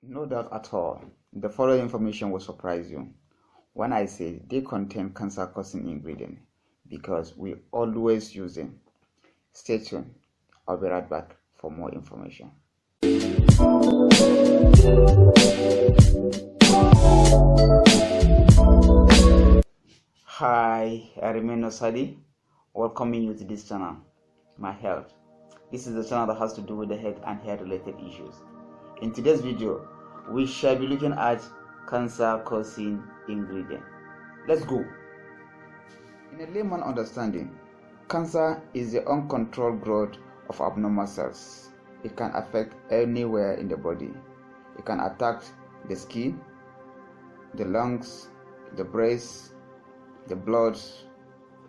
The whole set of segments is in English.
No doubt at all, the following information will surprise you when I say they contain cancer-causing ingredients because we always use them. Stay tuned. I'll be right back for more information. Hi, I remain Osadi, welcoming you to this channel, My Health. This is the channel that has to do with the health and hair related issues. In today's video, we shall be looking at cancer-causing ingredient. Let's go. In a layman understanding, cancer is the uncontrolled growth of abnormal cells. It can affect anywhere in the body. It can attack the skin, the lungs, the breast, the blood,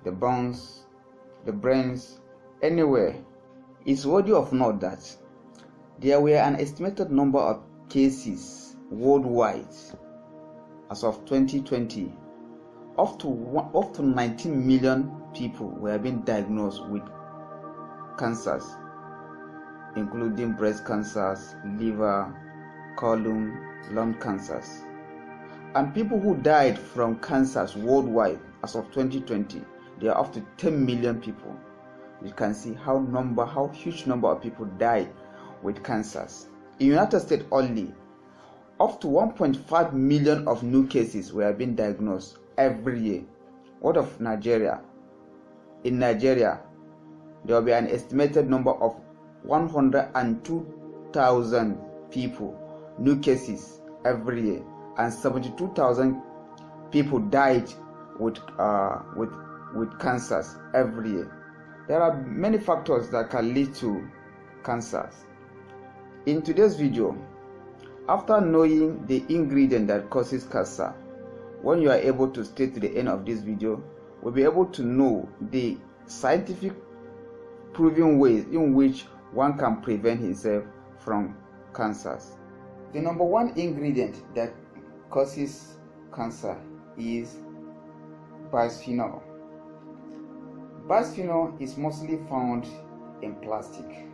the bones, the brains, anywhere. It's worthy of note that there were an estimated number of cases worldwide as of 2020. Up to 19 million people were being diagnosed with cancers, including breast cancers, liver, colon, lung cancers. And people who died from cancers worldwide as of 2020, there are up to 10 million people. You can see how huge number of people died with cancers. In the United States only, up to 1.5 million of new cases were being diagnosed every year. What of Nigeria? In Nigeria, there will be an estimated number of 102,000 people, new cases every year, and 72,000 people died with cancers every year. There are many factors that can lead to cancers. In today's video, after knowing the ingredient that causes cancer, when you are able to stay to the end of this video, we'll be able to know the scientific proven ways in which one can prevent himself from cancers. The number one ingredient that causes cancer is bisphenol. Bisphenol is mostly found in plastic.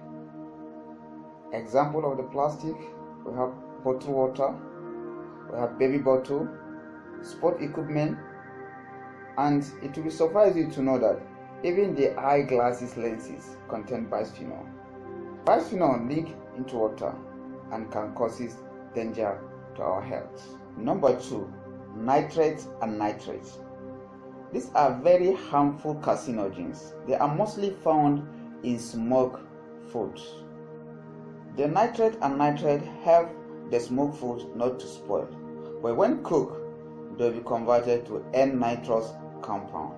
Example of the plastic, we have bottled water, we have baby bottle, sport equipment, and it will surprise you to know that even the eyeglasses lenses contain bisphenol. Bisphenol leaks into water and can cause danger to our health. Number 2, nitrate and nitrite. These are very harmful carcinogens. They are mostly found in smoked foods. The nitrate and nitrite help the smoked food not to spoil, but when cooked, they will be converted to N-Nitrose compound,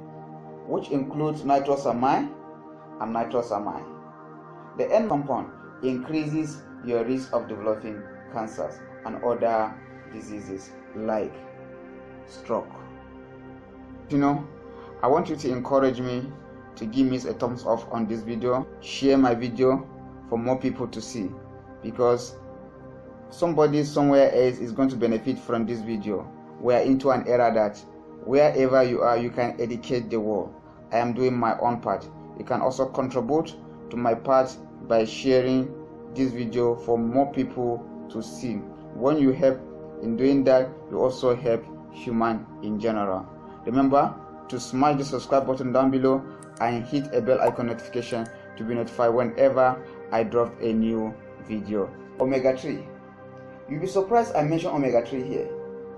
which includes nitrosamine and nitrosamine. The N compound increases your risk of developing cancers and other diseases like stroke. I want you to encourage me to give me a thumbs up on this video, share my video for more people to see, because somebody somewhere else is going to benefit from this video. We are into an era that wherever you are, you can educate the world. I am doing my own part. You can also contribute to my part by sharing this video for more people to see. When you help in doing that, you also help human in general. Remember to smash the subscribe button down below and hit a bell icon notification to be notified whenever I drop a new video. Omega-3. You'll be surprised I mentioned omega-3 here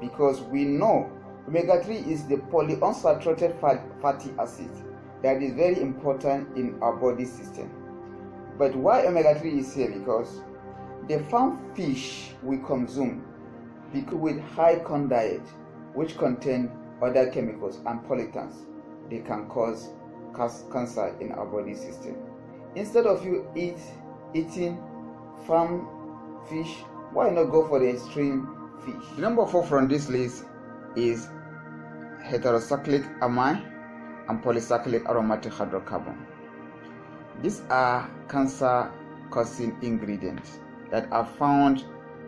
because we know omega-3 is the polyunsaturated fatty acid that is very important in our body system. But why omega-3 is here? Because the farm fish we consume with high corn diet, which contain other chemicals and pollutants, they can cause cancer in our body system. Instead of you eating farm fish, why not go for the extreme fish? The number 4 from this list is heterocyclic amine and polycyclic aromatic hydrocarbon. These are cancer-causing ingredients that are found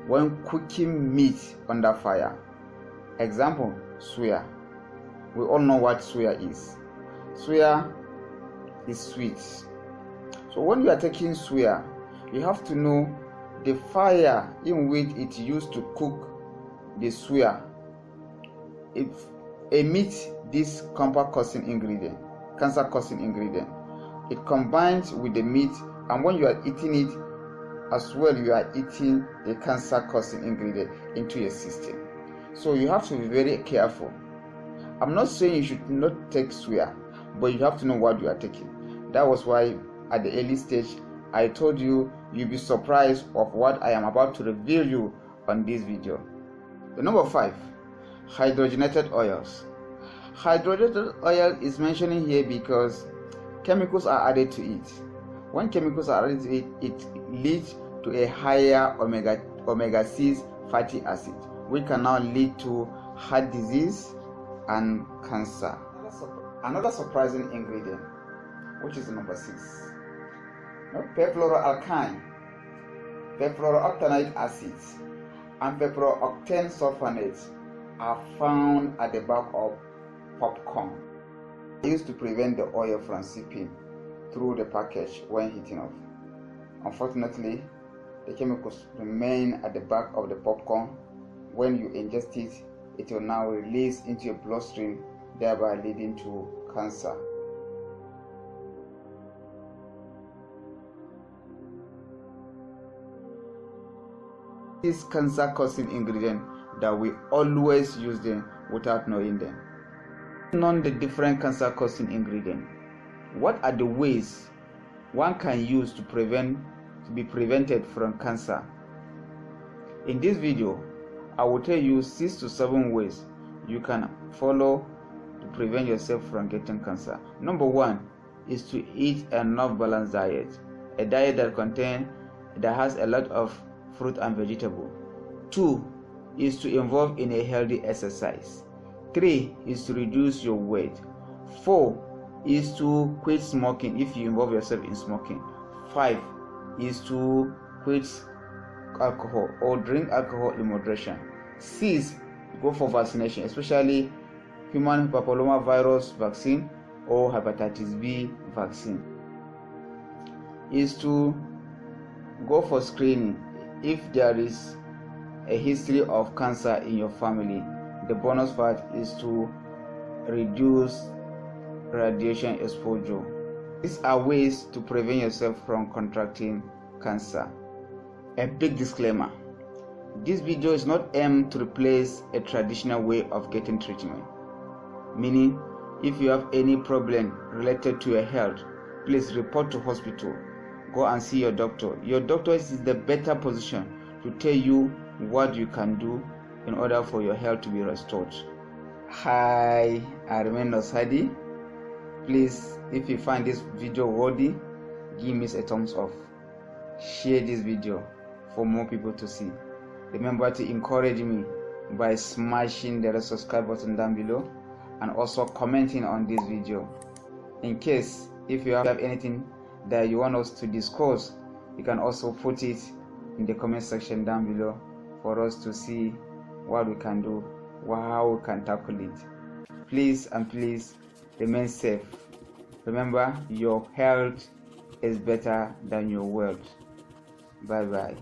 when cooking meat under fire. Example, soya. We all know what soya is. Soya is sweet. So when you are taking soya, you have to know the fire in which it used to cook the suya, it emits this cancer-causing ingredient. It combines with the meat, and when you are eating it as well, you are eating the cancer-causing ingredient into your system. So you have to be very careful. I'm not saying you should not take suya, but you have to know what you are taking. That was why at the early stage I told you you'll be surprised of what I am about to reveal you on this video. The number 5, hydrogenated oils. Hydrogenated oil is mentioned here because chemicals are added to it. When chemicals are added to it, it leads to a higher omega-6 fatty acid, which can now lead to heart disease and cancer. Another surprising ingredient, which is number 6, perfluorooctane, perfluorooctanoic acids, and perfluorooctane sulfonate are found at the back of popcorn. They used to prevent the oil from seeping through the package when heating up. Unfortunately, the chemicals remain at the back of the popcorn. When you ingest it, it will now release into your bloodstream, thereby leading to cancer. These cancer-causing ingredients that we always use them without knowing them. Knowing the different cancer-causing ingredients, what are the ways one can use to be prevented from cancer? In this video, I will tell you 6 to 7 ways you can follow to prevent yourself from getting cancer. Number 1 is to eat enough balanced diet, a diet that has a lot of fruit and vegetable. 2 is to involve in a healthy exercise. 3 is to reduce your weight. 4 is to quit smoking if you involve yourself in smoking. 5 is to quit alcohol or drink alcohol in moderation. 6, go for vaccination, especially human papillomavirus vaccine or hepatitis B vaccine. Is to go for screening if there is a history of cancer in your family. The bonus part is to reduce radiation exposure. These are ways to prevent yourself from contracting cancer. A big disclaimer: this video is not aimed to replace a traditional way of getting treatment. Meaning, if you have any problem related to your health, please report to hospital. Go and see your doctor. Your doctor is in the better position to tell you what you can do in order for your health to be restored. Hi, I remain Nosadi. Please, if you find this video worthy, give me a thumbs up. Share this video for more people to see. Remember to encourage me by smashing the red subscribe button down below and also commenting on this video. In case if you have anything that you want us to discuss, you can also put it in the comment section down below for us to see what we can do, how we can tackle it. Please and please remain safe. Remember, your health is better than your wealth. Bye bye.